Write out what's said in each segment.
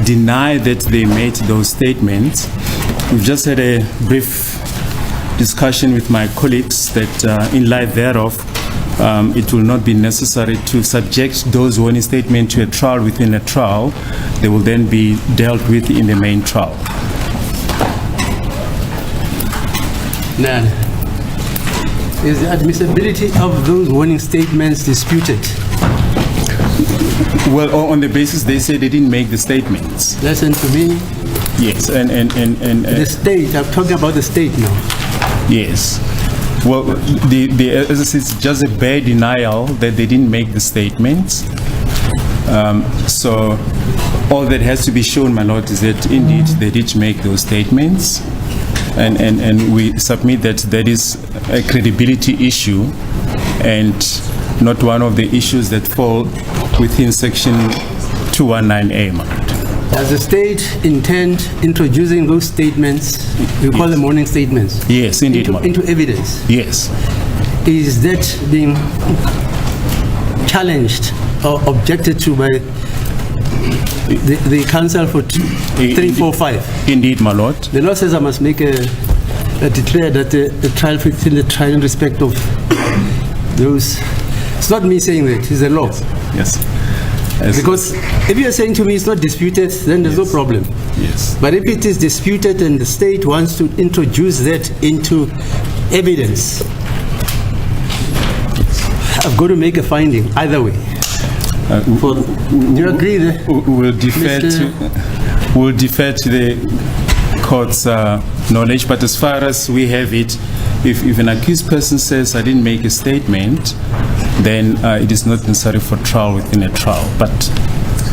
deny that they made those statements. We've just had a brief discussion with my colleagues that in light thereof, it will not be necessary to subject those warning statements to a trial within a trial. They will then be dealt with in the main trial. Now, is the admissibility of those warning statements disputed? Well, on the basis they say they didn't make the statements. Listen to me. Yes, and the state, I'm talking about the state now. Yes. Well, as I said, it's just a bare denial that they didn't make the statements. So all that has to be shown, my lord, is that indeed they did make those statements. And we submit that that is a credibility issue and not one of the issues that fall within section 219A, my lord. Does the state intend introducing those statements, you call them warning statements? Yes, indeed, into evidence? Yes. Is that being challenged or objected to by the counsel for 345? Indeed, my lord. The law says I must make a declare that the trial within the trial in respect of those. It's not me saying that, it's the law. Yes. Because if you are saying to me it's not disputed, then there's no problem. Yes. But if it is disputed and the state wants to introduce that into evidence, I've got to make a finding either way. Do you agree there? We'll defer to the court's knowledge, but as far as we have it, if an accused person says, I didn't make a statement, then it is not necessary for trial within a trial. But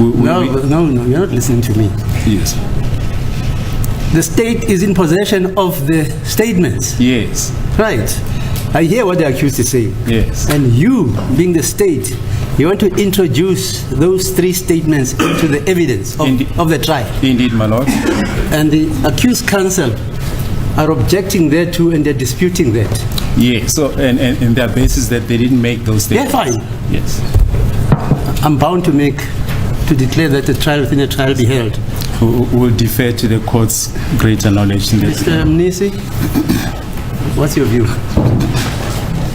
no, you're not listening to me. Yes. The state is in possession of the statements. Yes. Right. I hear what the accused is saying. Yes. And you, being the state, you want to introduce those three statements into the evidence of the trial. Indeed, my lord. And the accused counsel are objecting thereto and they're disputing that. Yes. So, and their basis that they didn't make those statements. Yeah, fine. Yes. I'm bound to declare that the trial within a trial be held. We'll defer to the court's greater knowledge in this. Mr. Mnisi, what's your view?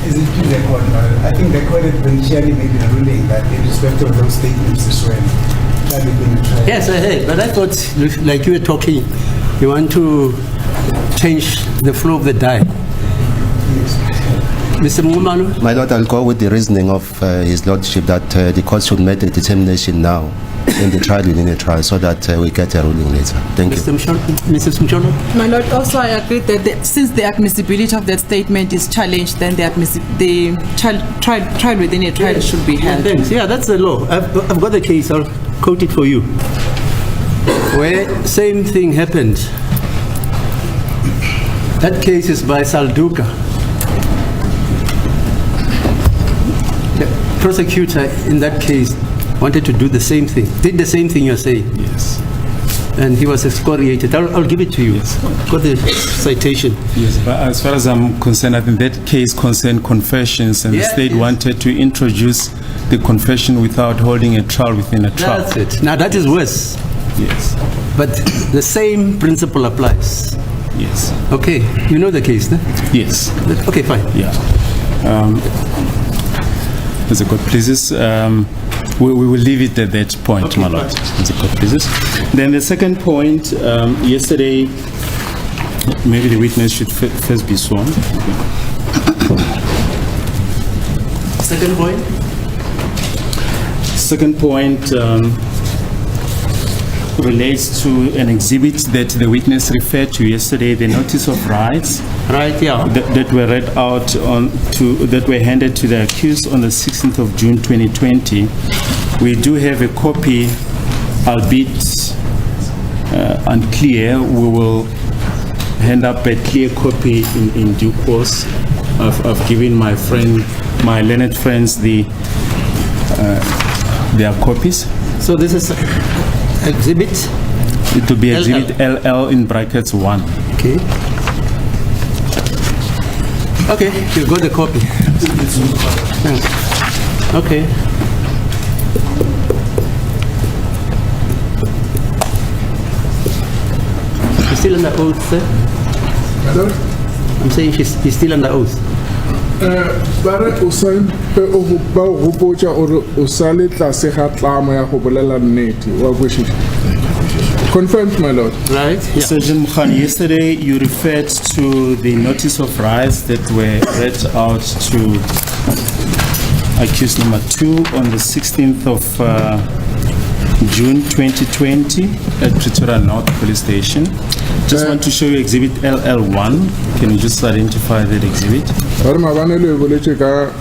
Is it to the court? I think the court eventually made a ruling that in respect of those statements is when trial within a trial. Yes, I heard, but I thought, like you were talking, you want to change the flow of the die. Mr. Mumalo? My lord, I'll go with the reasoning of his lordship that the court should make a determination now in the trial within a trial so that we get a ruling later. Thank you. Mrs. Mcholo? My lord, also I agree that since the admissibility of that statement is challenged, then the trial within a trial should be held. Thanks. Yeah, that's the law. I've got the case. I'll quote it for you. Where same thing happened. That case is by Salduka. The prosecutor in that case wanted to do the same thing, did the same thing you're saying. Yes. And he was excoriated. I'll give it to you. Yes. Got the citation. Yes, but as far as I'm concerned, I think that case concerned confessions, and the state wanted to introduce the confession without holding a trial within a trial. That's it. Now that is worse. Yes. But the same principle applies. Yes. Okay, you know the case, no? Yes. Okay, fine. Yeah. As the court pleases, we will leave it at that point, okay, my lord. As the court pleases. Then the second point, yesterday, maybe the witness should first be sworn. Second point? Second point relates to an exhibit that the witness referred to yesterday, the notice of rights. Right, yeah. That were read out that were handed to the accused on the 16th of June 2020. We do have a copy, albeit unclear. We will hand up a clear copy in due course. I've given my learned friends their copies. So this is exhibit? It will be exhibit LL in brackets 1. Okay. Okay, you've got the copy. Okay. still under oath, sir? I'm saying he's still under oath. Bare o sa ba o gopotsa ore o sa le tlase ga tlamo ya go bolela nnete wa kwešiša. Confirmed, my lord. Right? Yeah. Sergeant Mukhan, yesterday you referred to the notice of rise that were read out to accused number 2 on the 16th of June 2020 at Pretoria North Police Station. Just want to show you exhibit LL1. Can you just identify that exhibit? Bare mabane le boletse ka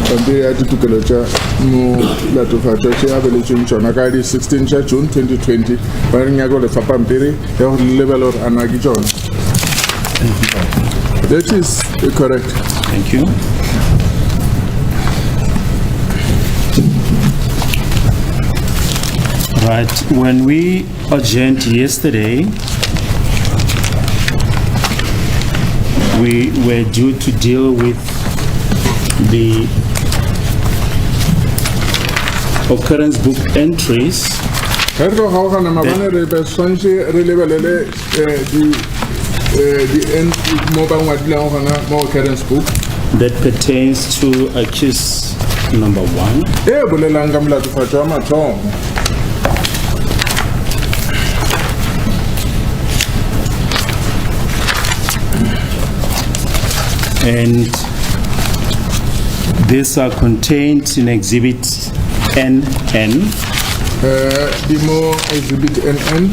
pampiri ya ditokelo tša molatofatšwa tše a beletsweng tšona ka di 16 tša June 2020 ba re nyaka go lefa pampiri ya go lebela gore a na ke tšona. That is correct. Thank you. Right, when we adjourned yesterday, we were due to deal with the occurrence book entries Ge re tlo gaogana mabane re be swantse re lebelele mo ba ngwadilang gona mo occurrence book that pertains to accused number 1. e bolelang ka molatofatšo wa mathomo. And these are contained in exhibit NN. Di mo exhibit NN.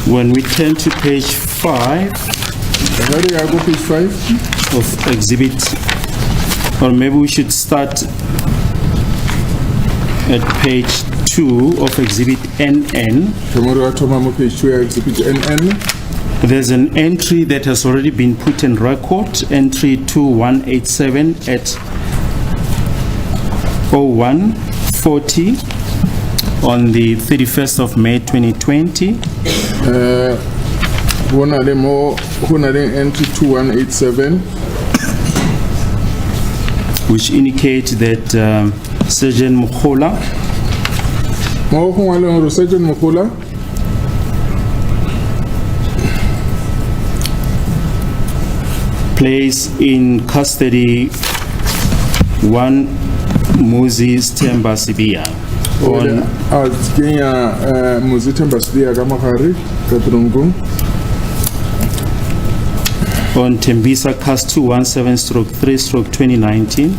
When we turn to page 5 Where do I go page 5? of exhibit, or maybe we should start at page 2 of exhibit NN. Tomorrow I told my page 2 exhibit NN. There's an entry that has already been put in record, entry 2187 at 0140 on the 31st of May 2020. One of them entry 2187. Which indicate that Sergeant Mukhola Sergeant Mukhola place in custody one Moses Temba Sibia on Moses Temba Sibia ka mogare ka trongo on Tembisa Cast 217/3/2019.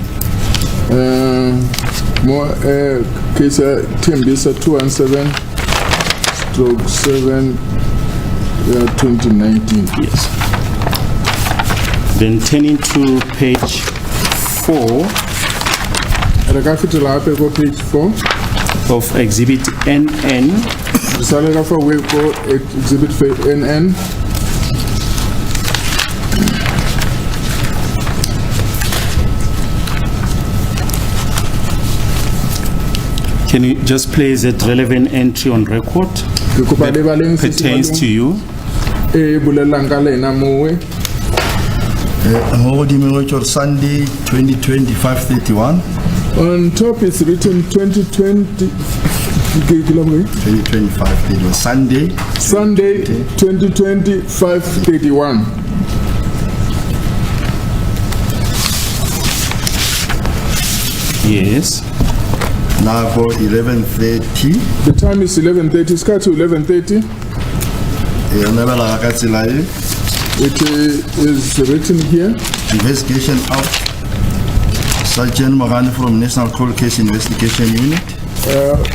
Case Tembisa 217/7 2019. Yes. Then turning to page 4 page 4 of exhibit NN. Exhibit NN. Can you just place that relevant entry on record that pertains to you? Sunday 2020 5:31. On top it's written 2020 2025 Sunday 2020 5:31. Yes. Now for 11:30. The time is 11:30. It's cut to 11:30. It is written here. Investigation of Sergeant Mohane from National Cold Case Investigation Unit.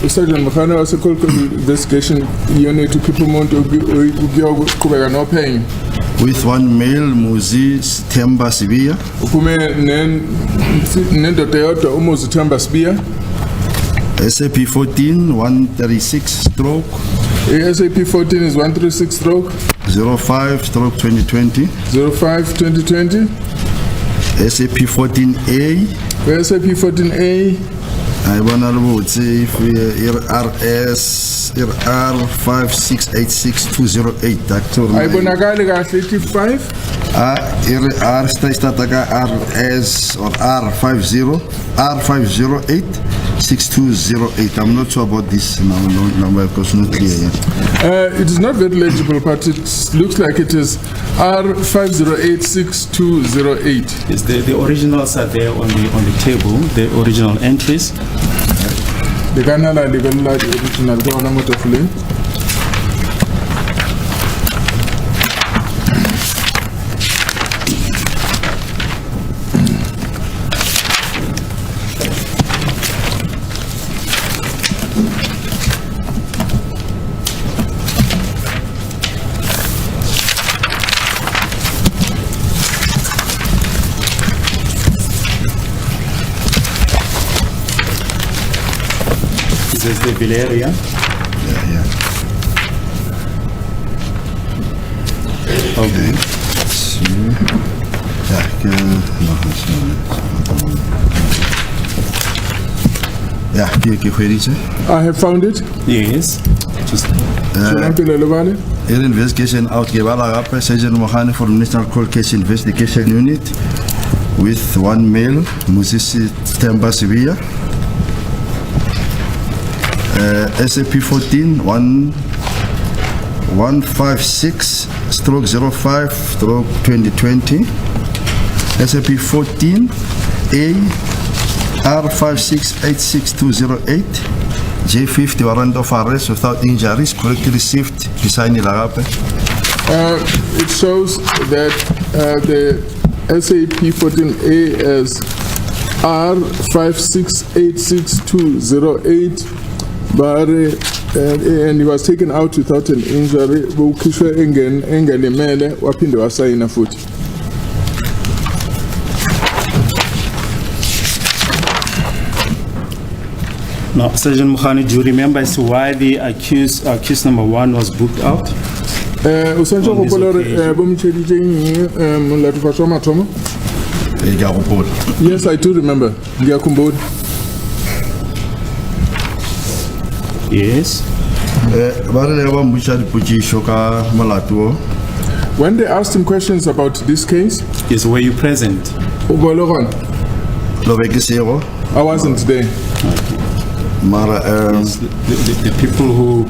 Sergeant Mohane was a cold case investigation unit to people no paying. With one male, Moses Temba Sibia. SAP 14 136 stroke. SAP 14 is 136 stroke. 05 stroke 2020. 05 2020. SAP 14A. SAP 14A. I wanna know if RS R 5686208. I wanna go 85. R RS or R5086208. I'm not sure about this number because it's not clear yet. It is not very legible, but it looks like it is R5086208. Yes, the originals are there on the table, the original entries. The Ghana original government of link. This is the bill area. Yeah. Okay. I have found it. Yes. Just Investigation out Sergeant Mohane from National Cold Case Investigation Unit with one male, Musisi Temba Sibia. SAP 14 156/05/2020. SAP 14 A R5686208. J50 warrant of arrest without injuries correctly received. It shows that the SAP 14A is R5686208, but and he was taken out without an injury. Bukhishwe engelimele waphinde wasayina futhi. Now, Sergeant Mohane, do you remember as to why the accused number 1 was booked out? Usantsho On this kopolore occasion. bomtsheditseng molatu fasoma thomo. Yes, I do remember. Ngiyakhumbula. Yes. When they asked him questions about this case, Yes, were you present? Ubologon, I wasn't there. Yes, the people who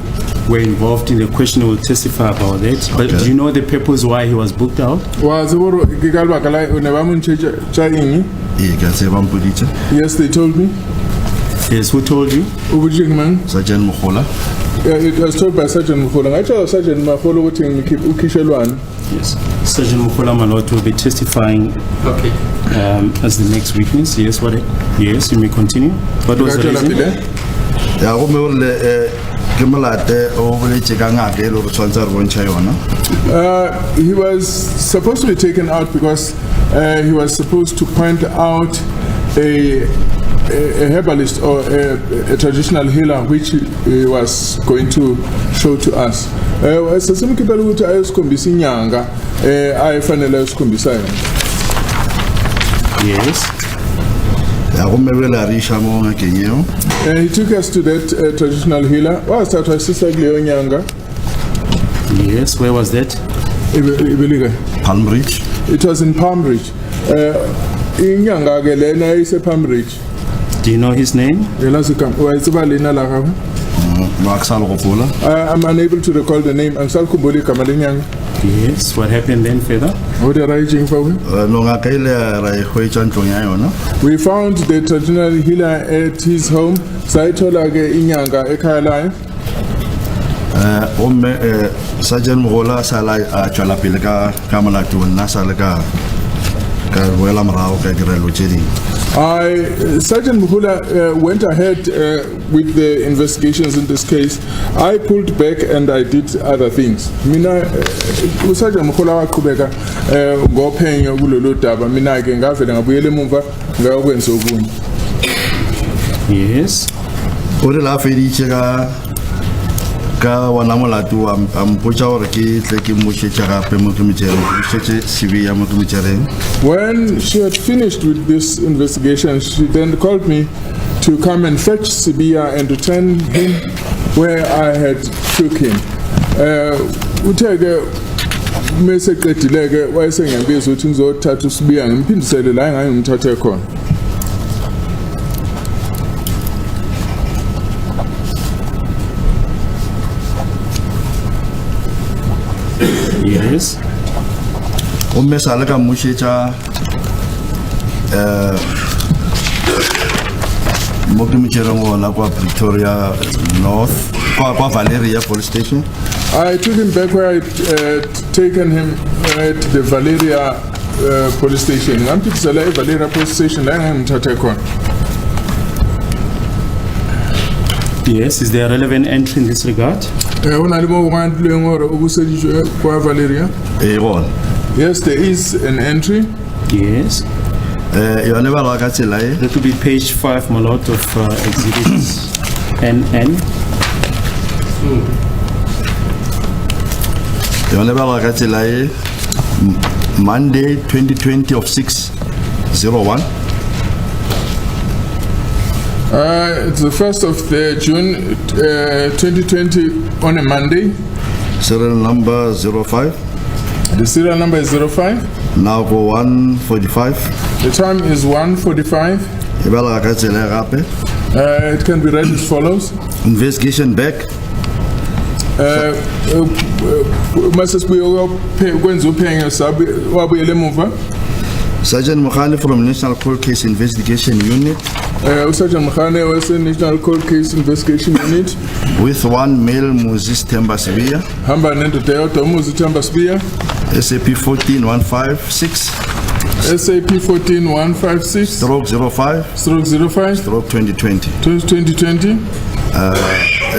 were involved in the question will testify about that. But do you know the purpose why he was booked out? Was ke ka lebaka la o ne ba mo ntshetsa eng? Yes, they told me. Yes, who told you? O botseng mang? Sergeant Mohola. It was told by Sergeant Mukhola. Ngatsho Sergeant Mukhola ukuthi ukhishelwane. Yes. Sergeant Mukola Malot will be testifying as the next witness. Yes, yes, you may continue. What was the reason? He was supposed to be taken out because he was supposed to point out a herbalist or a traditional healer which he was going to show to us. Sasimkhipela ukuthi ayosikhombisa inyanga ayifanele ayosikhombisa yona. Yes. He took us to that traditional healer. Wasithathwa isisa kuleyo nyanga. Yes, where was that? Palm Ridge. It was in Palm Ridge. Inyanga ke lena ise Palm Ridge. Do you know his name? I'm unable to recall the name. Yes, what happened then further? We found the traditional healer at his home. Sergeant Mohola sala chola pele ka malatu na sala ka wela marao ka girelo chedi. Sergeant Muhula went ahead with the investigations in this case. I pulled back and I did other things. Mina Sergeant Muhula waqhubeka ngophenyo kulolu daba. Mina ke ngavela ngabuyela emumva ngakwenza okunye. Yes. Ore la fediche ka wana molatu ampotsa hore ke tle ke mo tshetse gape mo ke motsereng ke tshetse CV ya mo ke motsereng. When she had finished with this investigation, she then called me to come and fetch Sibia and return him where I had took him. mase qedileke wayesengembiza ukuthi ngizothatha usibiya ngiphindisele la ngayo ngimthathe khona. Yes. Umesala ka mushecha mokimichero ngona kwa Pretoria North kwa Valeria police station. I took him back where I'd taken him at the Valeria police station. Ngamphindisela eValeria police station la ngimthathe khona. Yes, is there a relevant entry in this regard? Valeria. Yes, there is an entry. Yes. That will be page 5, my lord, of exhibits NN. Monday 2020 of 6/01. It's the 1st of June 2020 on a Monday. Serial number 05. The serial number is 05. Now go 1:45. The time is 1:45. It can be read as follows. Investigation back. Sergeant Mokhane from National Cold Case Investigation Unit. Sergeant Mokhane was in National Cold Case Investigation Unit. With one male Moses Tembasibia. Hamba nendo Toyota Moses Tembasibia. SAP 14156. SAP 14156. Stroke 05. Stroke 05. Stroke 2020. 2020.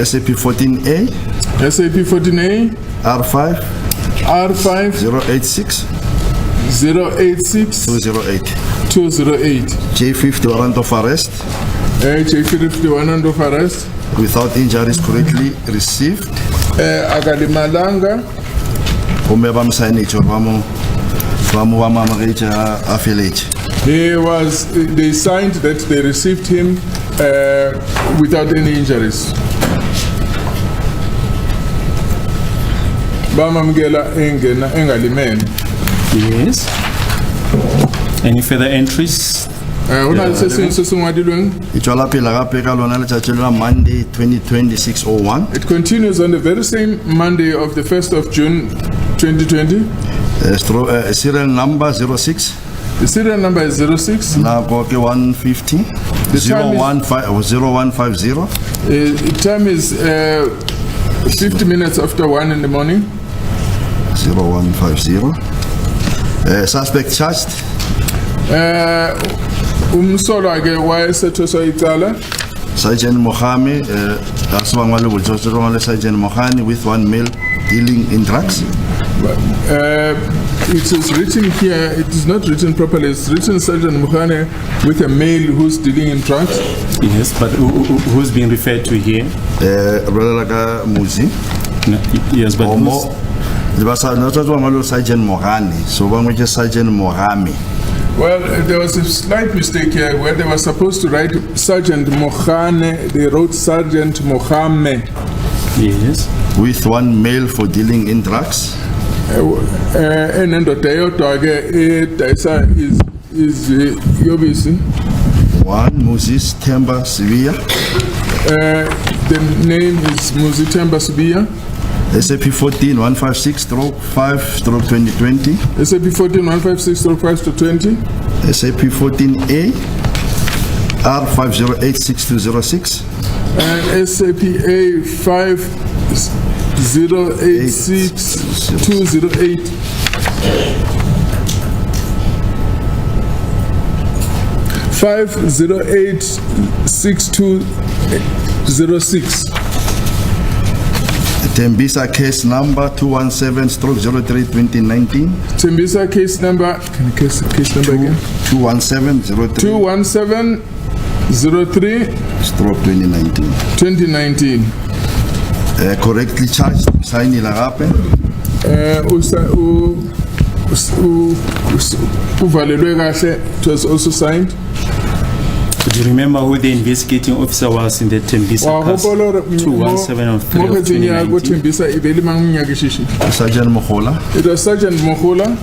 SAP 14A. SAP 14A. R5. R5. 086. 086. 208. 208. J50 warrant of arrest. J50 warrant of arrest. Without injuries correctly received. Akalimalanga. They signed that they received him without any injuries. Yes. Any further entries? Monday 2020-6/01. It continues on the very same Monday of the 1st of June 2020. Serial number 06. The serial number is 06. Now go 150. 0150. The time is 50 minutes after 1 in the morning. 0150. Suspect charged. Sergeant Mokhame, Sergeant Mokhane with one male dealing in drugs. It is written here, it is not written properly, it's written Sergeant Mokhane with a male who's dealing in drugs. Yes, but who's being referred to here? Muzi. No, yes, but Sergeant Mokhane, so one which is Sergeant Mokhame. Well, there was a slight mistake here where they were supposed to write Sergeant Mokhane, they wrote Sergeant Mokhame. Yes. With one male for dealing in drugs. One Moses Temba Sibia. The name is Moses Temba Sibia. SAP 14-156/5/2020. SAP 14-156/5/20. SAP 14A R5086-206. And SAP A5086-208. 508-6206. Tembisa case number 217/03/2019. Tembisa case number, can you case number again? 217/03. 217/03/2019. 2019. Correctly charged. Sign ilagape. Uvalelwe kahle, it was also signed. Do you remember who the investigating officer was in the Tembisa case? 217 of 3 of 2019. Sergeant Mohola. It was Sergeant Mohola.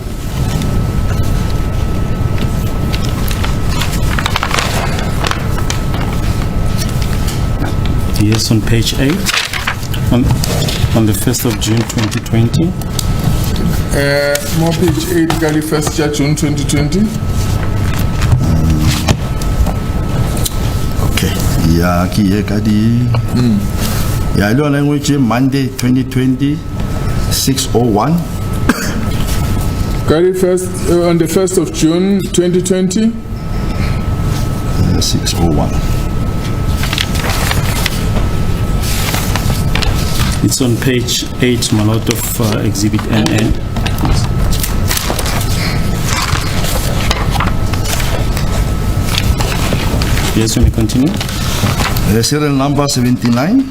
Yes, on page 8, on the 1st of June 2020. More page 8, Gali 1st June 2020. Okay. Yeah, ki kadi. Yeah, lo language Monday 2020 6:01. Gali first on the 1st of June 2020. 6:01. It's on page 8, my lot of exhibit NN. Yes, we may continue. Serial number 79.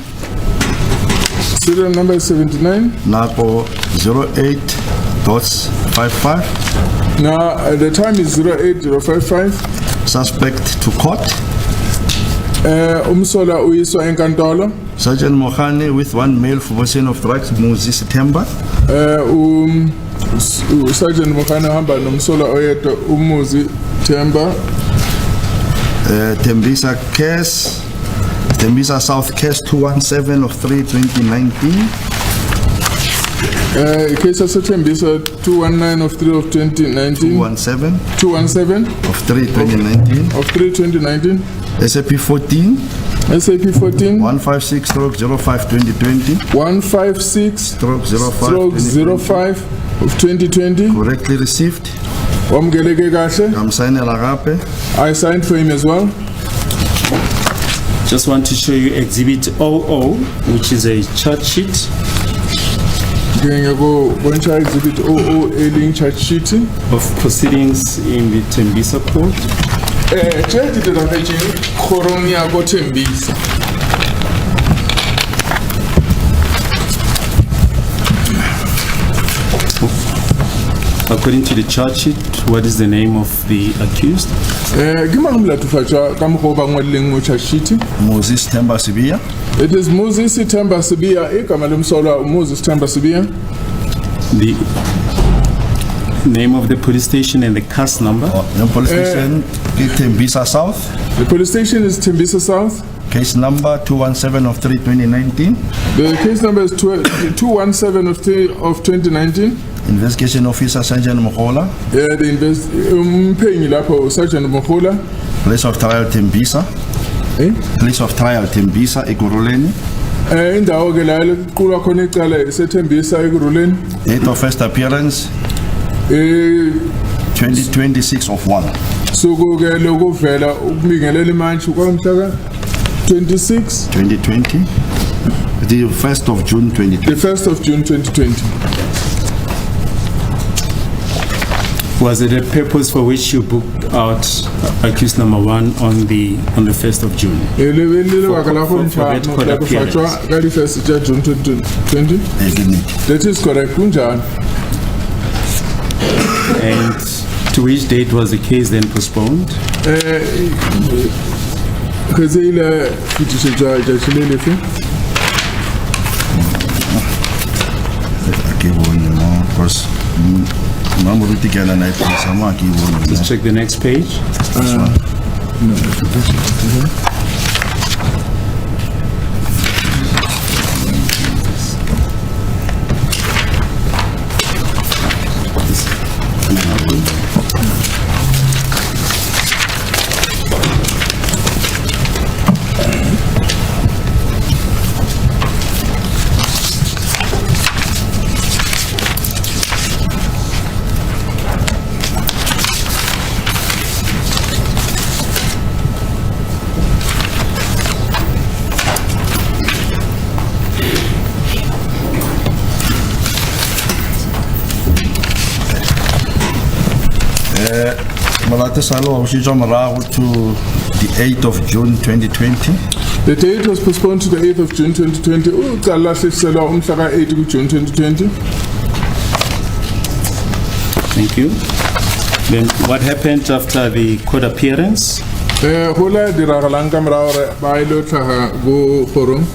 Serial number 79. Nako 08.55. Now, the time is 08055. Suspect to court. Umsola uyiswa enkantolo. Sergeant Mohane with one male for possession of drugs, Muzi September. Sergeant Mohane hamba nomsola oyedwa umuzi Themba. Tembisa case, Tembisa South case 217 of 3/2019. Case of Tembisa 219 of 3 of 2019. 217 of 3/2019. Of 3/2019. SAP 14. SAP 14. 156/05/2020. 156/05 of 2020. Correctly received. Wamgeleke kahle. I'm signing agape. I signed for him as well. Just want to show you exhibit 00, which is a charge sheet Ngiyakubona exhibit 00 eling charge sheet of proceedings in the Tembisa court. Charge sheet la page khorong ya go Tembisa. According to the charge sheet, what is the name of the accused? Moses Temba Sibia. It is Moses Temba Sibia. Moses Temba Sibia. The name of the police station and the case number? The police station is Tembisa South. The police station is Tembisa South. Case number 217 of 3/2019. The case number is 217 of 3 of 2019. Investigation Officer Sergeant Mohola. Paying lapho Sergeant Mohola. Place of trial Tembisa. Place of trial Tembisa Ekuruleni. Indawo ke la liqulwa khona icala eseThembisa ekuruleni. Date of first appearance 2026 of 1. Suku ke lokuvela ukubingelela imantshi kwamhla 26 2020. The 1st of June 2020. The 1st of June 2020. Was it a purpose for which you booked out accused number 1 on the 1st of June? For that court appearance. 1st of June 2020. That is correct. And to which date was the case then postponed? Let's check the next page. To the 8th of June 2020. The date was postponed to the 8th of June 2020. Umhlaka 8 June 2020. Thank you. Then what happened after the court appearance? Hola diragalang ka morao re ba ile tlhaga go forum.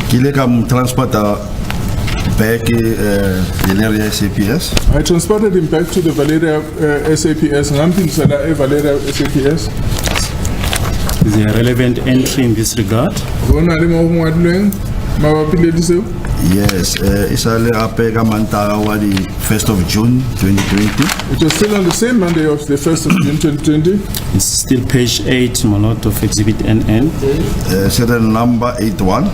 Ke ile ka mo transporta back Valeria SAPS. I transported him back to the Valeria SAPS. Ngampilisela Valeria SAPS. Is there a relevant entry in this regard? Hona le mo ngwadilweng mabapi le diseo. Yes, isale ape ka Mantaga wa di 1st of June 2020. It was still on the same Monday of the 1st of June 2020. It's still page 8, my lord, of Exhibit NN. Serial number 81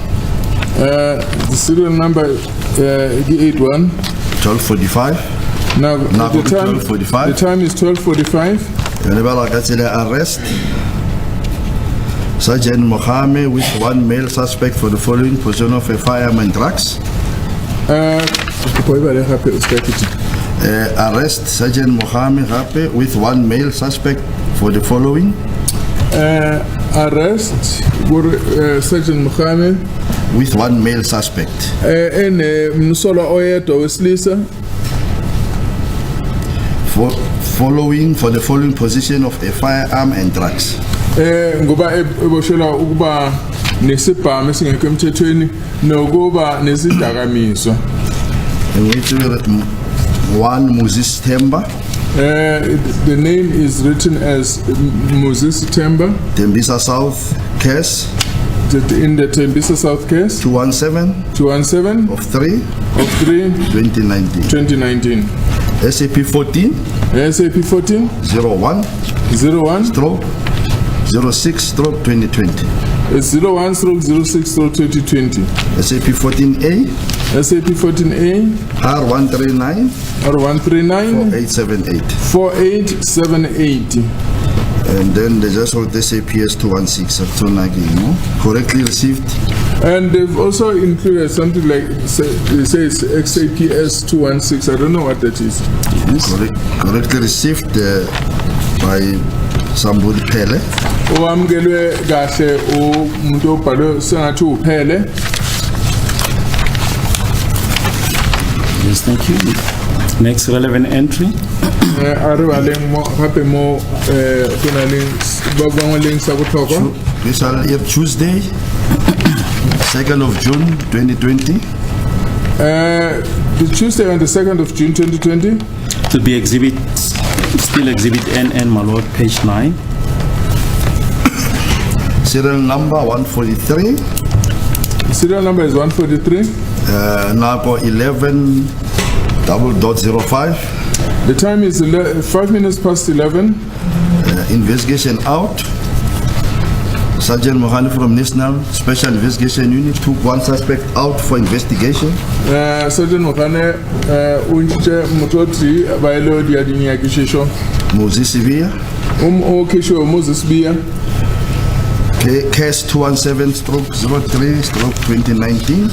The serial number 81. 1245. Now the time 12:45. the time is 12:45. Lebala ka tsela arrest Sergeant Mohammed with one male suspect for the following possession of a firearm and drugs. Arrest Sergeant Mohammed Hape with one male suspect for the following. Arrest Sergeant Mohammed With one male suspect. msolo oyedwa wesilisa For the following possession of a firearm and drugs. ngoba eboshelwa ukuba nesibhamu esingekho emthethweni nokuba nezidakamizwa. One Moses Temba, The name is written as Moses Temba Tembisa South case in the Tembisa South case 217 of of 3 2019. 2019. SAP 14 SAP 14 01 01 stroke 06 stroke 2020. 01/06/2020. SAP 14A SAP 14A R139 R139 4878. 4878. And then they just wrote SAPS 216 correctly received. And they've also included something like it says XAPS 216. I don't know what that is. Correctly received by somebody Pele. Owamkelwe kahle umuntu obhalwe sengathi uphele. Yes, thank you. Next relevant entry. Arrivaleng mo hape mo kuna links ba bangwe links sa botlhokwa. This is Tuesday 2nd of June 2020. The Tuesday on the 2nd of June 2020. To be still exhibit NN, my lord, page 9. Serial number 143. Serial number is 143. Napo 11:05. The time is 5 minutes past 11. Investigation out. Sergeant Mohani from National Special Investigation Unit took one suspect out for investigation. Sergeant Mokane unche mutoti bailo dia dinya kishisho. Moses Sevilla. Okisho Moses Bia. Case 217/03/2019.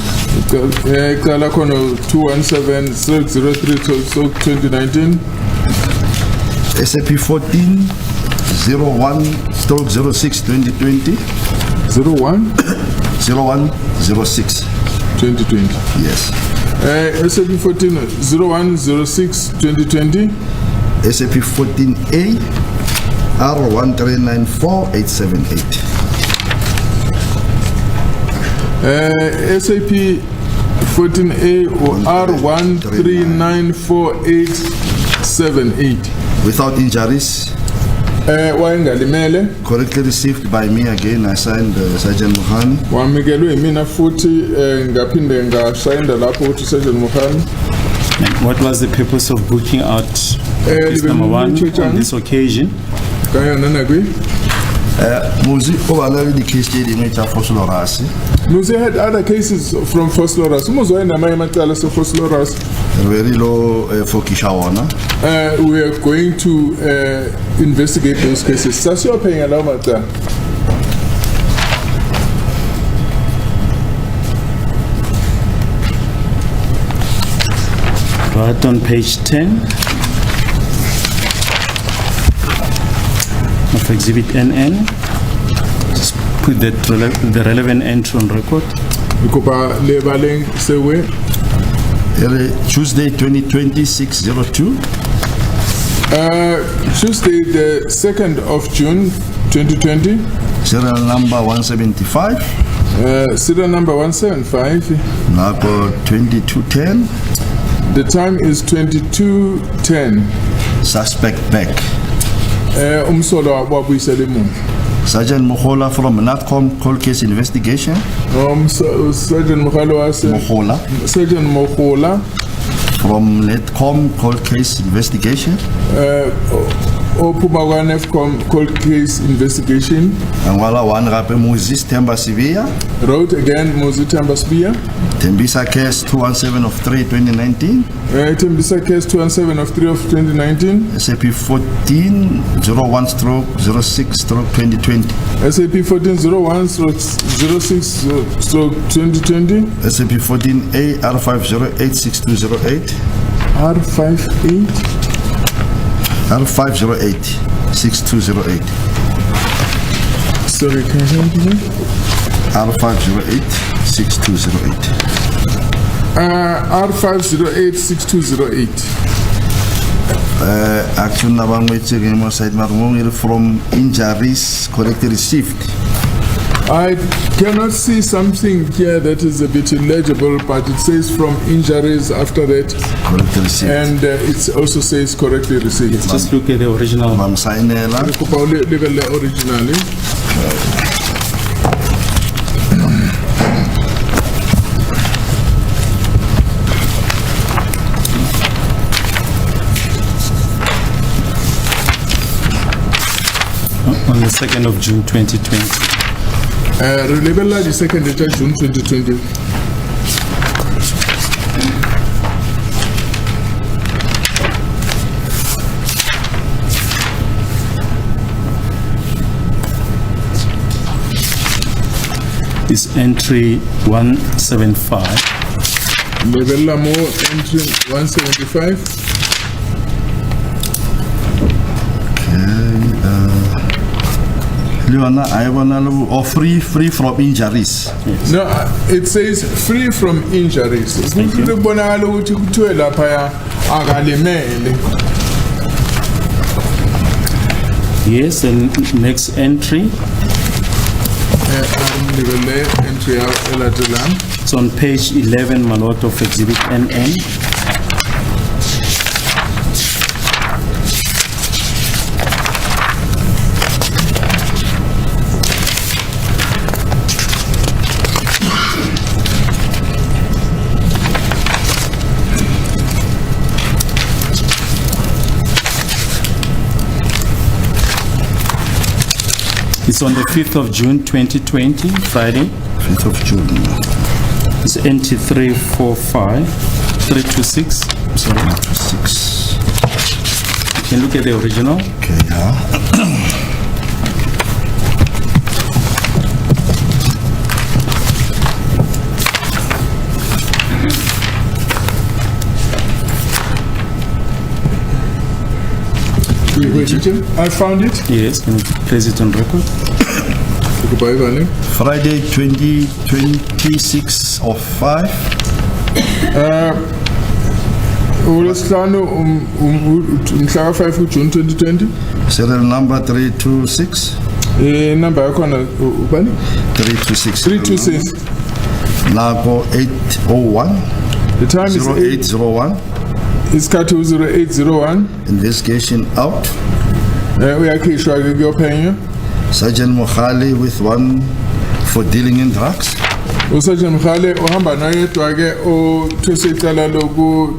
Kala kono 217/03/2019. SAP 14/01/06/2020. 01 01/06. 2020. Yes. SAP 14/01/06/2020. SAP 14A R1394878. SAP 14A or R1394878. Without injuries. Wayengalimele Correctly received by me again. I signed Sergeant Mohani. wamikelwe mina futhi ngaphinde ngasayinda lapho uthi Sergeant Mokhani. What was the purpose of booking out case number 1 on this occasion? Kaya nana kwi Muzi obalali di case di ngeta Foslorasi. Muzi had other cases from Fosloras. Umuzoenda amanye amacala so Fosloras. Very low for Kishawana. We are going to investigate those cases. Sasiyophenga lawo macala. Right on page 10 of Exhibit NN. Just put the relevant entry on record. Ikopa lebaleng sewe. Tuesday 2020 602. Tuesday the 2nd of June 2020. Serial number 175, Serial number 175. Nago 2210, The time is 22:10. suspect back. Umsolo wabuyisela emuva. Sergeant Mohola from NATCOM Cold Case Investigation. Sergeant Mohola Sergeant Mohola From NATCOM Cold Case Investigation. ophuma kwa-NEFCOM Cold Case Investigation. Angwala one rape Moses Temba Sivia. Wrote again Moses Temba Sivia. Tembisa case 217 of 3 2019. Tembisa case 217 of 3 of 2019. SAP 1401/06/2020. SAP 1401/06/2020. SAP 14A R5086208. R58. R5086208. Sorry, can you help me? R5086208. R5086208. Action nabang mo side marmong from injuries correctly received. I cannot see something here that is a bit illegible, but it says from injuries after that, Correctly received. and it also says correctly received. Just look at the original. Mam sainela. Originally. On the 2nd of June 2020. Relevela the 2nd of June 2020. Is entry 175. Relevela more entry 175. Leona, I wanna free from injuries. No, it says free from injuries. Kubonakala ukuthi kuthiwe lapha akalimele. Yes, and next entry. Entry elandelayo. It's on page 11, my lord, of Exhibit NN. It's on the 5th of June 2020, Friday. 5th of June. It's NT 346. Sorry. 326. You can look at the original. Okay, yeah. I found it. Yes, can you place it on record? Friday 26 of 5. uLwesihlanu mhla ka 5 June 2020. Serial number 326. Number yakhona ubani? 326. 326. Nago 801. The time is 0801. isikhathi 0801. Investigation out. Uyakhishwa ke kuyophenywa. Sergeant Mohali with 1 for dealing in drugs. Usergeant Mkhale uhamba noyedwa ke othwese icala loku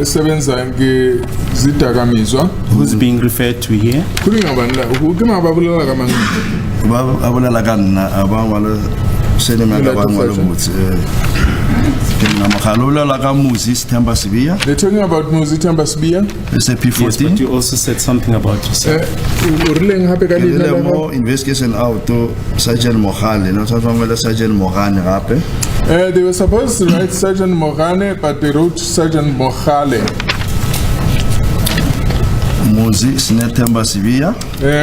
sebenza ngezidakamizwa. Who's being referred to here? Kuri ngabani la ukuma babulala kamanzi. Abulala kana abangwala senema abangwala muthi They're talking about Moses Temba Sibia. SAP Yes, 14. but you also said something about yourself. More investigation out to Sergeant Mohale, not Sergeant Mohane Rape. They were supposed to write Sergeant Mohane, but they wrote Sergeant Mohale. Moses Netemba Sibia.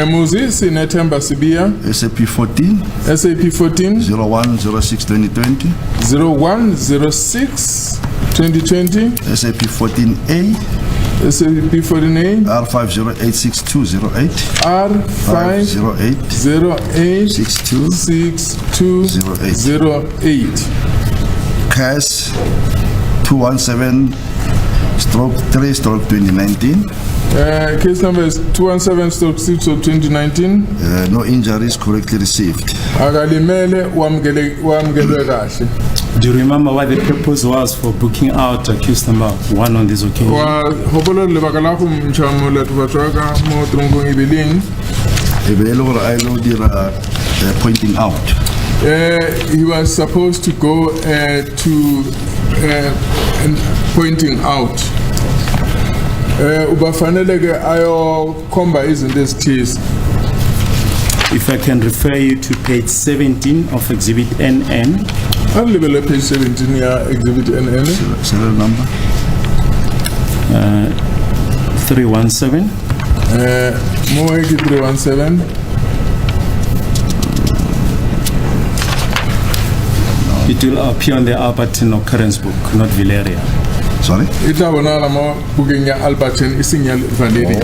Moses Netemba Sibia. SAP 14. SAP 14. 0106-2020. 0106-2020. SAP 14A. SAP 49 R5086208. R508 6208. CAS 217/3/2019. Case number is 217/6/2019. No injuries correctly received. Akalimele wamukelwe kahle. Do you remember what the purpose was for booking out accused number 1 on this occasion? Wa hopolo lebaka la go mtshamo la tshwaka mo tronkong ibeling. E be e le gore a ile go dira pointing out. He was supposed to go to pointing out. Ubafaneleke ayo komba izinto ezithize. If I can refer you to page 17 of Exhibit NN. Alibele page 17 ya Exhibit NN. Serial number? 317. More 317. It will appear on the Albertine Occurrence book, not Valeria. Sorry? Ita bonala mo bukeng ya Albertine isinya Valeria.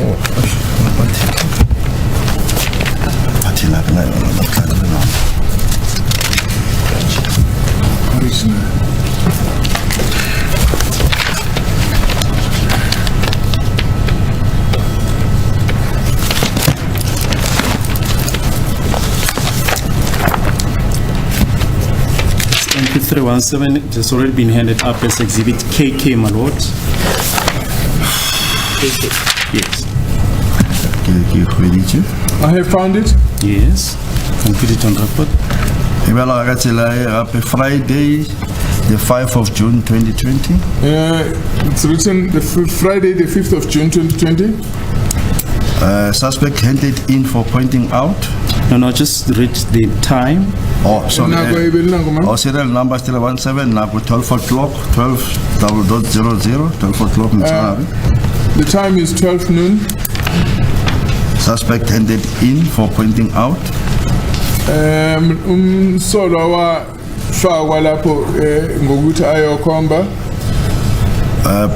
MP317, it has already been handed up as Exhibit KK, my lord. Yes. I have found it. Yes. Can put it on record. Friday, the 5th of June 2020. It's written Friday, the 5th of June 2020. Suspect handed in for pointing out. No, just read the time. Oh, sorry. Serial number 317, 12 o'clock, 12:00, 12 o'clock. The time is 12 noon. Suspect handed in for pointing out. Solo wa fakwa lapho ngokuthi ayokhomba.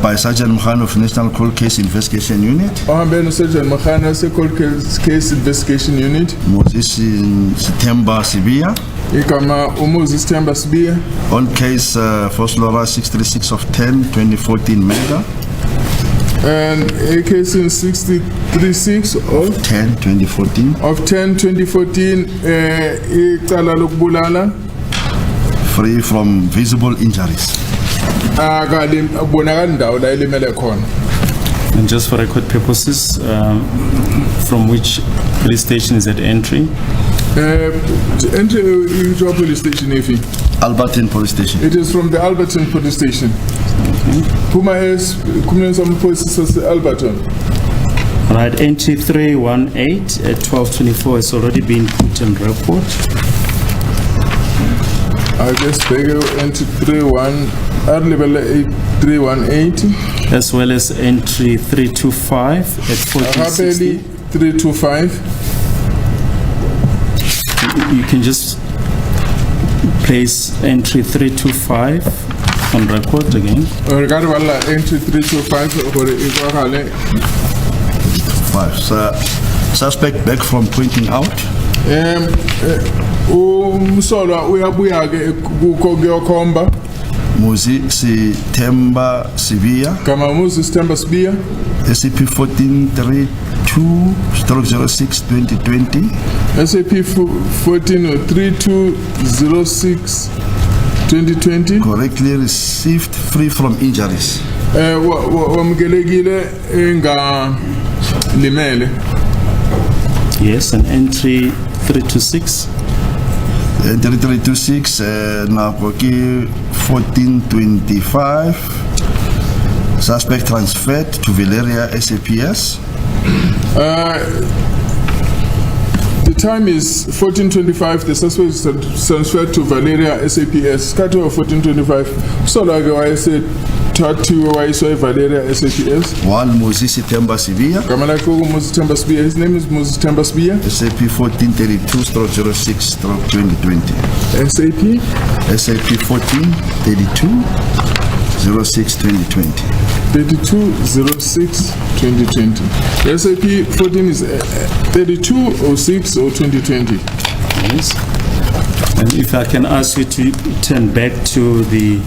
By Sergeant Mkhano of National Cold Case Investigation Unit. Ohambe no Sergeant Mkhano se Cold Case Investigation Unit. Moses September Sibia. Igama uMoses September Sibia. On case Force Law 636 of 10/2014 murder. And a case in 636 of 10/2014. Of 10/2014 icala lokubulala. Free from visible injuries. And just for record purposes, from which police station is that entry? Entry into a police station, Ifi. Albertine Police Station. It is from the Albertine Police Station. Puma is coming some police Albertine. Right, entry 318 at 12:24 has already been put on record. I guess they go entry 318. As well as entry 325 at 1460. 325. You can just place entry 325 on record again. Regard wala entry 325 or Suspect back from pointing out. Umsolwa uyabuya ke kuyokhomba. Muzi September Sibia. Kama Muzi September Sibia. SCP 1432/06/2020. SCP 1432/06/2020. Correctly received, free from injuries. Wamukelekile enga limele. Yes, and entry 326. Entry 326 Nakoki 1425. Suspect transferred to Valeria SAPS. The time is 14:25. The suspect is transferred to Valeria SAPS. Cut of 14:25. So like I said, Valeria SAPS. One Moses September Sibia. His name is Moses September Sibia. SAP 1432/06/2020. SAP 1432/06/2020. 3206-2020. The SAP 14 is 3206 or 2020. Yes. And if I can ask you to turn back to the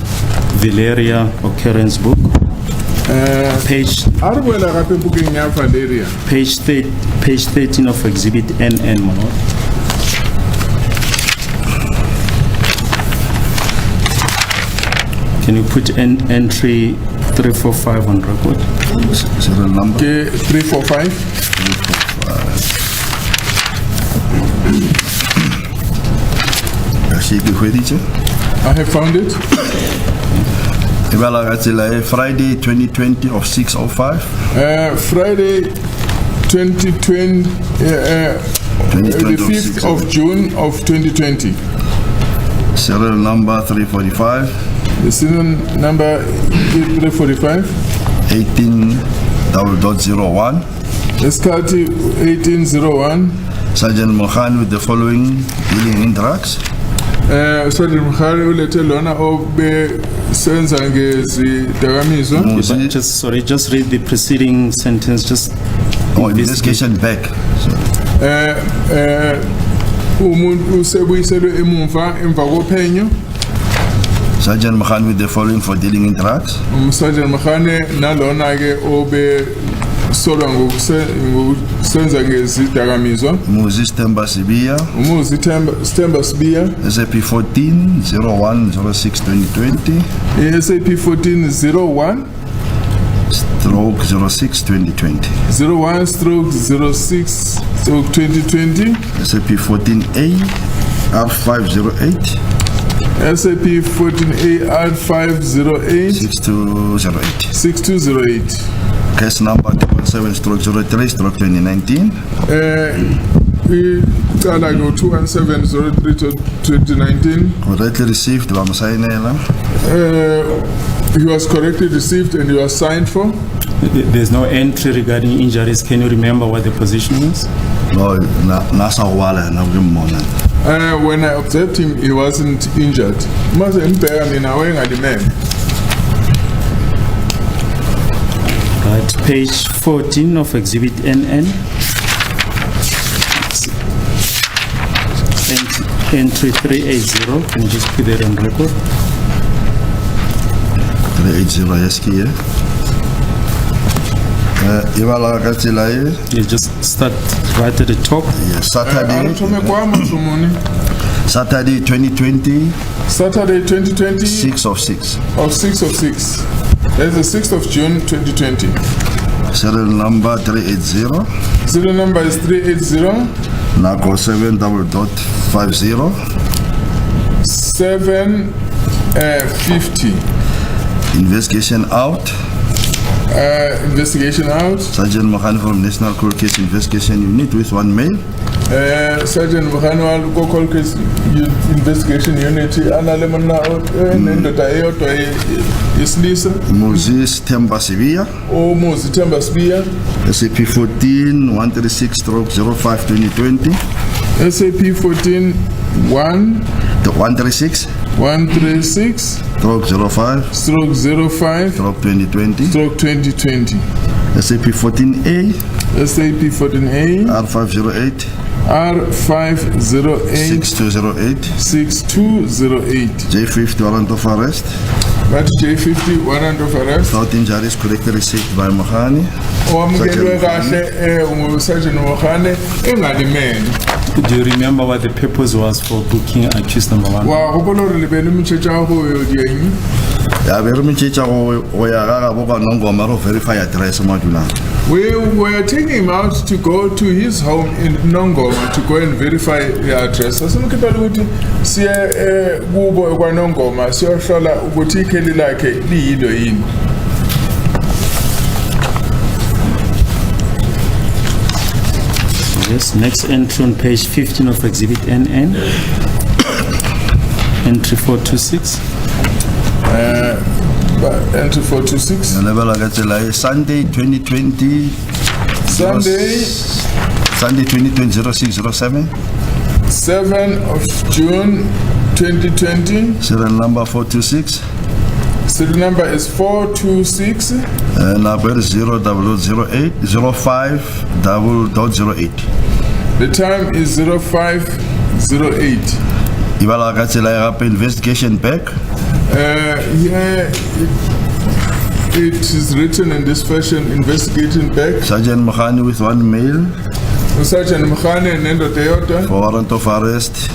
Valeria occurrence book, page Arwela gape bukeng ya Valeria. page 13 of Exhibit NN, my lord. Can you put entry 345 on record? Serial number. Okay, 345. I have found it. Friday 2020 of 6:05. Friday 2020, the 5th of June of 2020. Serial number 345. The serial number 345. 18.01. Escort 1801. Sergeant Mohan with the following dealing in drugs. Sergeant Mohan ulethe lona obesenza ngezidakamizwa. But just read the preceding sentence, just Investigation back. Umuntu usebuyiselwe emva kophenyo. Sergeant Mohan with the following for dealing in drugs. Sergeant Mohan nalona ke obesolwa ngokusenza ngezidakamizwa. Moses Temba Sibia. Umuzi Stemba Sibia. SAP 14-01-06-2020. SAP 1401 stroke 06-2020. 01/06/2020. SAP 14A R508 SAP 14A R508 6208. 6208. Case number 217-03-2019. Icala ngo-217/03/2019. Correctly received by Masainela. He was correctly received and he was signed for. there's no entry regarding injuries. Can you remember what the position is? No, nasa wala na mona. When I observed him, he wasn't injured. Mase mbeka mina wayengalimele. Right, page 14 of Exhibit NN. Entry 380. Can you just put that on record? 380 yeski here. You just start right at the top. Yes, Anatome kwama tumuni. Saturday 2020, Saturday 2020 6 of 6. of 6 of 6. That's the 6th of June 2020. Serial number 380, Serial number is 380 NACO 7.50. 750. Investigation out. Investigation out. Sergeant Mohan from National Cold Case Investigation Unit with 1 male. Sergeant Muhanwal Cold Case Investigation Unit. Analemana nendota eyodwa yesilisa. Moses Temba Sibia. Umuzi Stemba Sibia. SAP 14-136-05-2020. SAP 14-136 136 /05 2020. SAP 14A SAP 14A R508 R508 6208. J50 warrant of arrest. That J50 warrant of arrest. Without injuries correctly received by Mohani. Owamukelwe kahle Sergeant Mohane engalimele. Do you remember what the purpose was for booking accused number 1? Wa gobolore le bene mtshetsha go yo dieng. Ya be re mtshetsha go ya ga boka nongoma ro verify address madula. We were taking him out to go to his home in Nongoma to go and verify the address. Asimkhipela ukuthi siye kubo kwa Nongoma siyohlola ukuthi ikheli lakhe liyilo yini. Yes, next entry on page 15 of Exhibit NN. Entry 426. Entry 426. Level agatsela Sunday 2020. Sunday 2020 0607. 7 of June 2020. Serial number 426. Serial number is 426 number 00008 05.08. The time is 0508. Ibala ka tsela ya gape investigation back. Here it is written in this fashion, investigating back. Sergeant Mohani with 1 mail Sergeant Mkhane nendo Toyota, for warrant of arrest.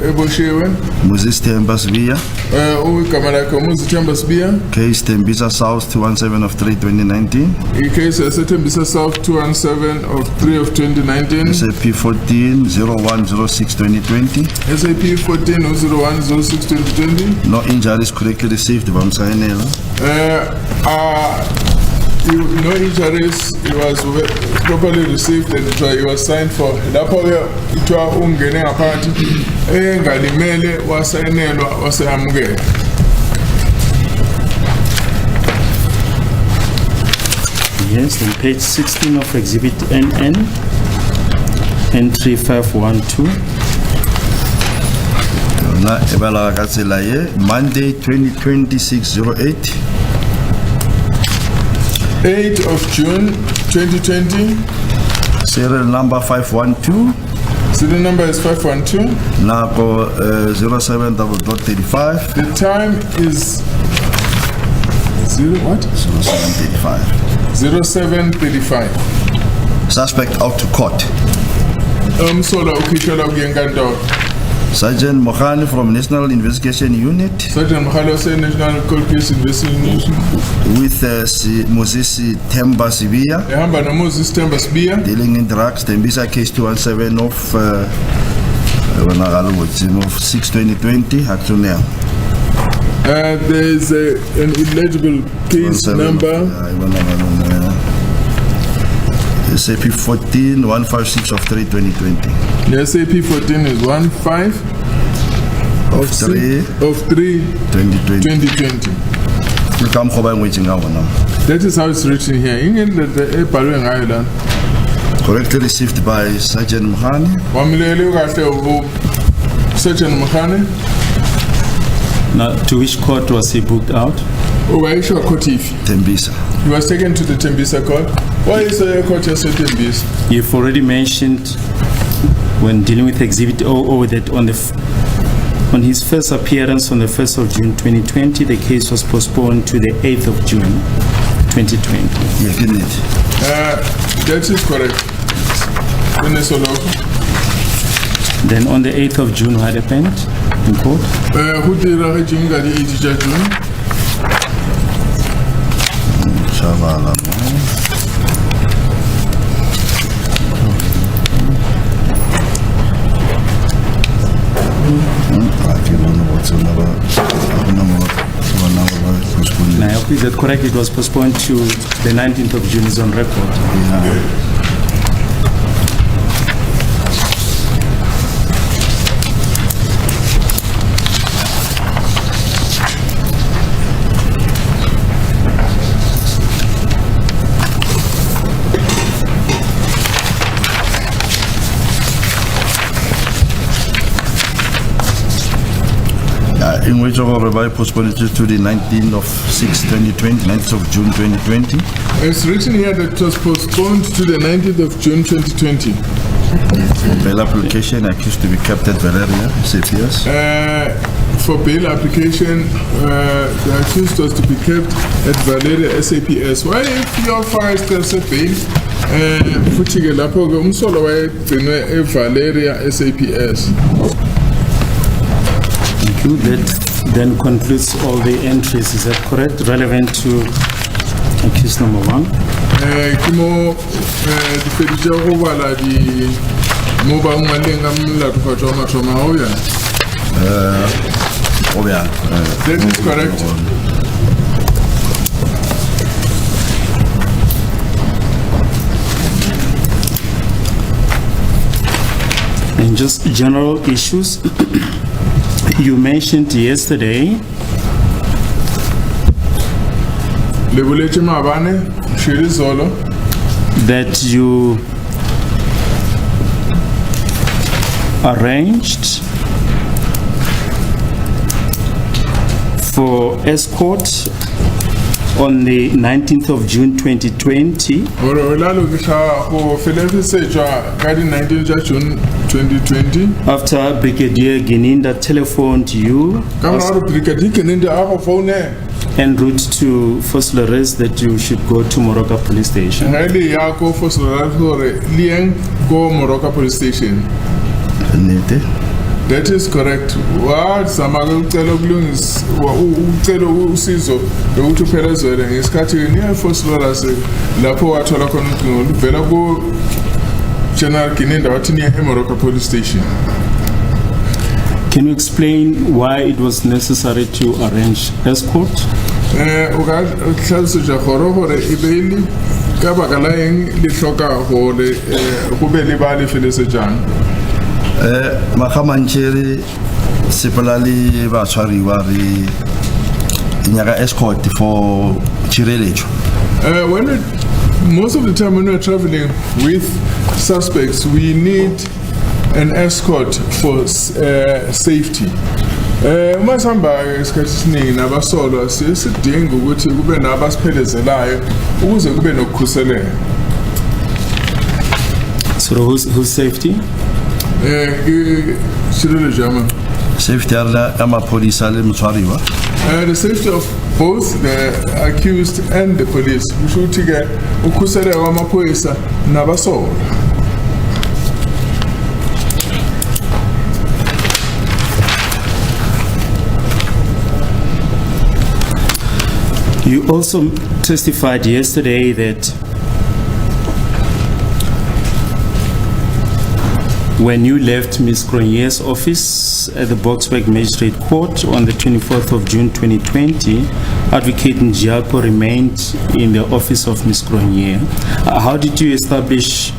Eboshewe, Moses Tembas Via. Kamala Komuzi Chambers Bia, Case Tembisa South 217 of 3 2019. case Tembisa South 217 of 3 of 2019, SAP 14 0106 2020. SAP 140106 2020. No injuries correctly received. Vamsainela. No injuries, it was properly received and it was signed for. Lapho itwa ungene ngaphakathi engalimele wasayinelwa waseyamukela. Yes, on page 16 of Exhibit NN, entry 512. Na ibala ka tsela ye Monday 2026-08. 8th of June 2020, Serial number 512. serial number is 512. Nako 07.35. The time is 0735. 07:35. Suspect out to court. Umsolwa ukhitshelwa kuyenkantolo. Sergeant Mohani from National Investigation Unit Sergeant Mkhale National Cold Case Investigation with Moses Tembas Via ehamba noMoses Tembas Bia, dealing in drugs. Tembisa case 217 of 6/2020 Hatsunia. there is an illegible case number. SAP 14 156 of 3 2020. The SAP 14 is 15 Of 3 2020. 2020. Come over and waiting now. That is how it's written here. Ebhalwe ngayo la. Correctly received by Sergeant Mohani. Wamlele kahle ubu Sergeant Mkhane. Now, to which court was he booked out? Ubayishwa court ifi. Tembisa. He was taken to the Tembisa court. Why is the court just Tembisa? You've already mentioned when dealing with Exhibit 00 that on his first appearance on the 1st of June 2020, the case was postponed to the 8th of June 2020. Yeah, good night. That is correct. Then on the 8th of June, what happened in court? Who did the June? Chavala. Now, is that correct? It was postponed to the 19th of June, is on record. In which of our postponed to the 19th of 6/2020, 19th of June 2020. It's written here that it was postponed to the 19th of June 2020. For bail application accused to be kept at Valeria, CPS. For bail application, the accused was to be kept at Valeria SAPS. Why if your file still a bail? Futhi ke lapho ke umsolo wayegcinwe eValeria SAPS. That then concludes all the entries, is that correct? Relevant to accused number 1? Kimo difeditse go bala di mo ba ngwaleng a molato fa tsoma tsoma ho ya. That is correct. And just general issues. You mentioned yesterday Leboletse Mabane, Shiri Zolo, that you arranged For Escort, on the 19th of June 2020, after Brigadier Gininda telephoned you en route to Foslores that you should go to Moroka police station. That is correct. What Samagal Teloglungs, Telo Usizo, the Utuperazor, and his catching near Fosloras, Lapo Atolacon, Velago, General Kininda, Watini, Moroka police station. Can you explain why it was necessary to arrange Escort? Chalso Jahoro, Ibeli, Gabagalang, Lishoka, or the Hubeli Bali Felisajan. Makamancheri similarly Bachari wari Nyaga Escort for Chirelecho. Most of the time when we're traveling with suspects, we need an escort for safety. Masamba esikhathini nabasolo sisidinga ukuthi kube nabasiphelezelayo ukuze kube nokukhuseleka. So whose safety? Safety police the safety of both the accused and the police. We should get ukhuseleko kwamaphoyisa nabasolo. You also testified yesterday that when you left Ms. Cronier's office at the Boksburg Magistrate Court on the 24th of June 2020, Advocate Njiako remained in the office of Ms. Cronier. How did you establish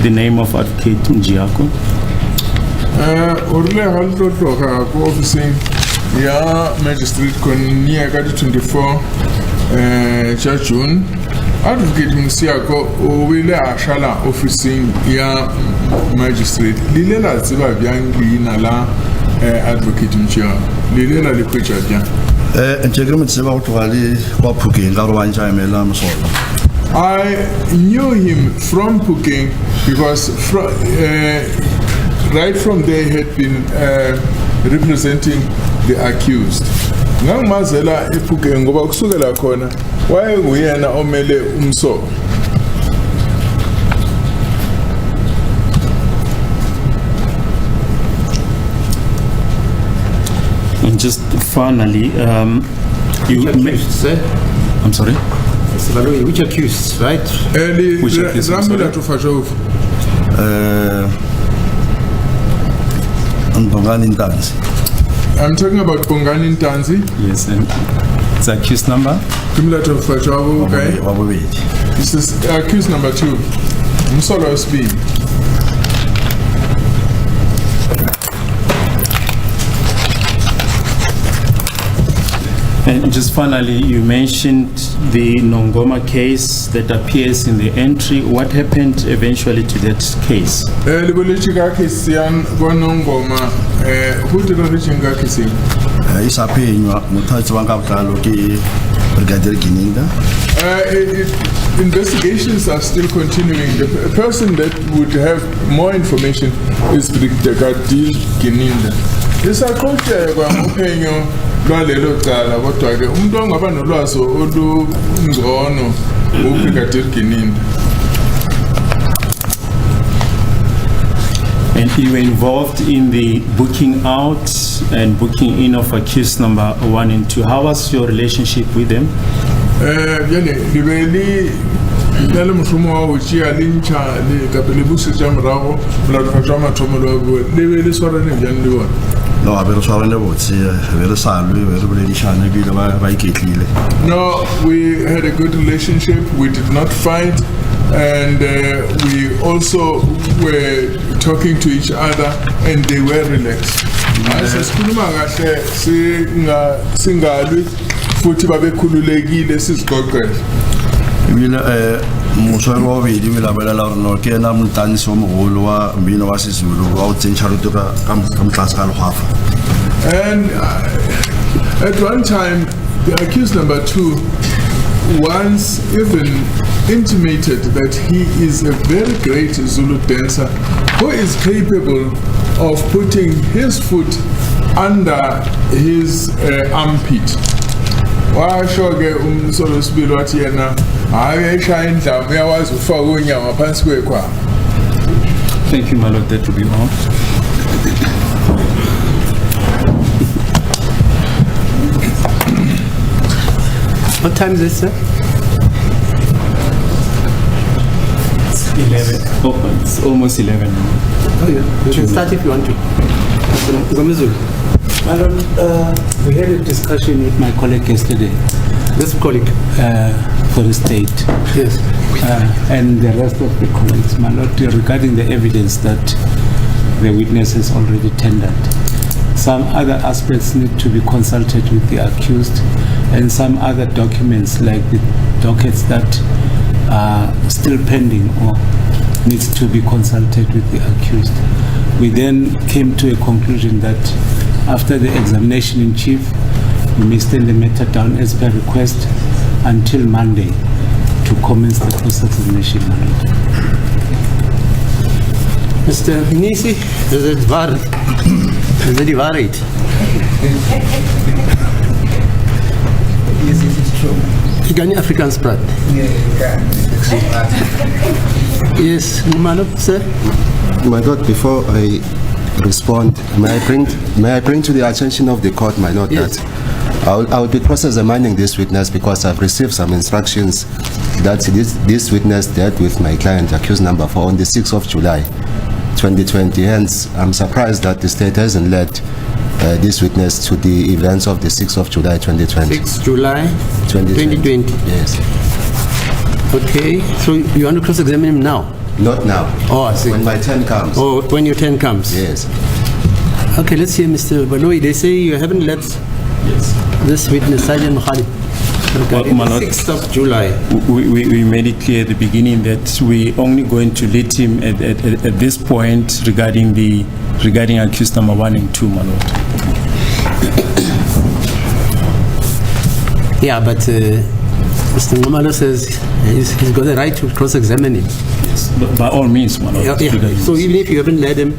the name of Advocate Njiako? Magistrate Cronier got 24 June. Advocate Njiako wile ashala officing ya magistrate lilela tsiba byang lina la Advocate Njiako lilela likwecha bya I knew him from Puking because right from there he had been representing the accused. Ngangimazela ePuking ngoba kusukela khona wayenguyena omele umso. And just finally, you sir? I'm sorry? Which accused, right? Which accused? I'm sorry? I'm talking about Bongani Ntanzi. Yes, and it's accused number? Okay. This is accused number 2. Msolo SB. And just finally, you mentioned the Nongoma case that appears in the entry. What happened eventually to that case? Who did the case? Brigadier Gininda. Investigations are still continuing. The person that would have more information is Brigadier Gininda. This is lwalelo cala kodwa ke umuntu ongaba nolwazi olungcono uBrigadier Gininda. And you were involved in the booking out and booking in of accused number 1 and 2. How was your relationship with them? Libeli nalo mfumo wa uchia lincha le kapelibusi jamrago platforma tomolo libeli swara ne jandiwa. No, we had a good relationship. We did not fight, and we also were talking to each other, and they were relaxed. Muswari wa bobedi o labelela gore no ke ena motanisi o mogolo wa mmino wa sezulu wa o tsentšha ruto ka motlase ga legwafa. And At one time, the accused number 2 once even intimated that he is a very great Zulu dancer who is capable of putting his foot under his armpit. Washo ke umsolo sibili wathi yena ayeshaya indlamu yawazi ufaka unyama phansi kwekwa. Thank you, my lord. That will be all. What time is it, sir? It's 11. Oh, it's almost 11 now. Oh, yeah. You can start if you want to. Zamizulu. Madam, we had a discussion with my colleague yesterday. This colleague. For the state. Yes. And the rest of the colleagues, my lord, regarding the evidence that the witness has already tendered. Some other aspects need to be consulted with the accused, and some other documents like the dockets that are still pending or needs to be consulted with the accused. We then came to a conclusion that after the examination in chief, we may stand the matter down as per request until Monday to commence the cross-examination. Mr. Nisi, is it waar? Is it die waarheid? Yes, it is true. Jy kan nie Afrikaans praat. Yeah, you can. Yes, Mumalo, sir? My lord, before I respond, may I bring to the attention of the court, my lord, Yes. that I will be cross-examining this witness because I've received some instructions that this witness dealt with my client, accused number 4, on the 6th of July, 2020. Hence, I'm surprised that the state hasn't led this witness to the events of the 6th of July, 2020. 6 July 2020. Yes. Okay, so you want to cross-examine him now? Not now. Oh, I see. When my turn comes. Oh, when your turn comes? Yes. Okay, let's hear Mr. Baloi. They say you haven't let this witness, Sergeant Mokhali, regarding my the lord, 6th of July. We made it clear at the beginning that we only going to let him at this point regarding accused number 1 and 2, my lord. Yeah, but Mr. Ngomalo says he's got the right to cross-examine him. By all means, my lord. Yeah. So even if you haven't led him,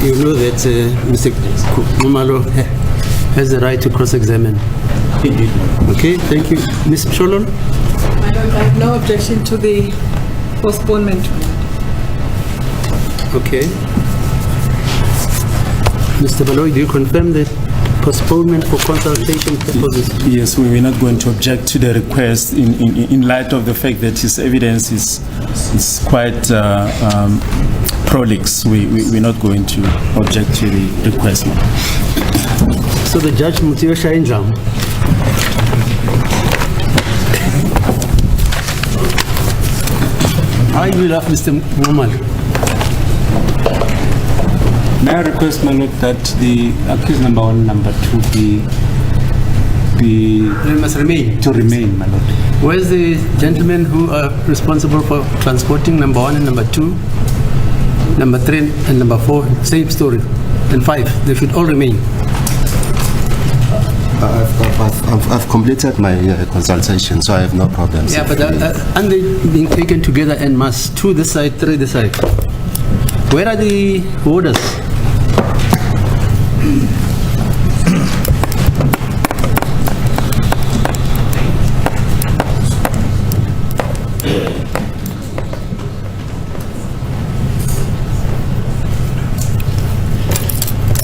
you know that Mr. Ngomalo has the right to cross-examine. Okay, thank you. Ms. Cholon? My lord, I have no objection to the postponement. Okay. Mr. Baloi, do you confirm the postponement for consultation purposes? Yes, we were not going to object to the request in light of the fact that his evidence is quite prolix. We're not going to object to the request. So the judge Mutio Shainjam. I will have Mr. Muhammad. May I request, my lord, that the accused number 1 and number 2 They must remain. to remain, my lord. Where's the gentlemen who are responsible for transporting number 1 and number 2, number 3 and number 4, same story, and 5, they should all remain. I've completed my consultation, so I have no problems. Yeah, but aren't they being taken together en masse? 2 this side, 3 this side. Where are the orders?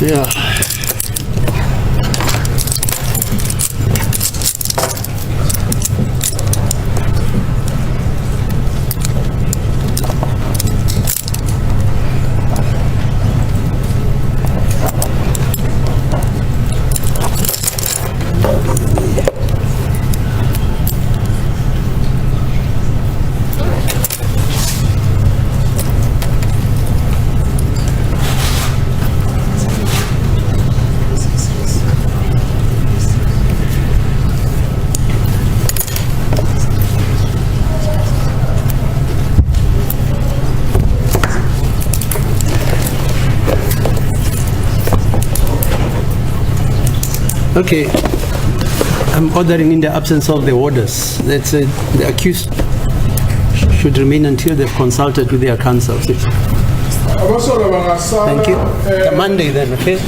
Yeah. Okay. I'm ordering in the absence of the orders that the accused should remain until they've consulted with their counsel. Abasola bangasala. Thank you. Monday then, okay?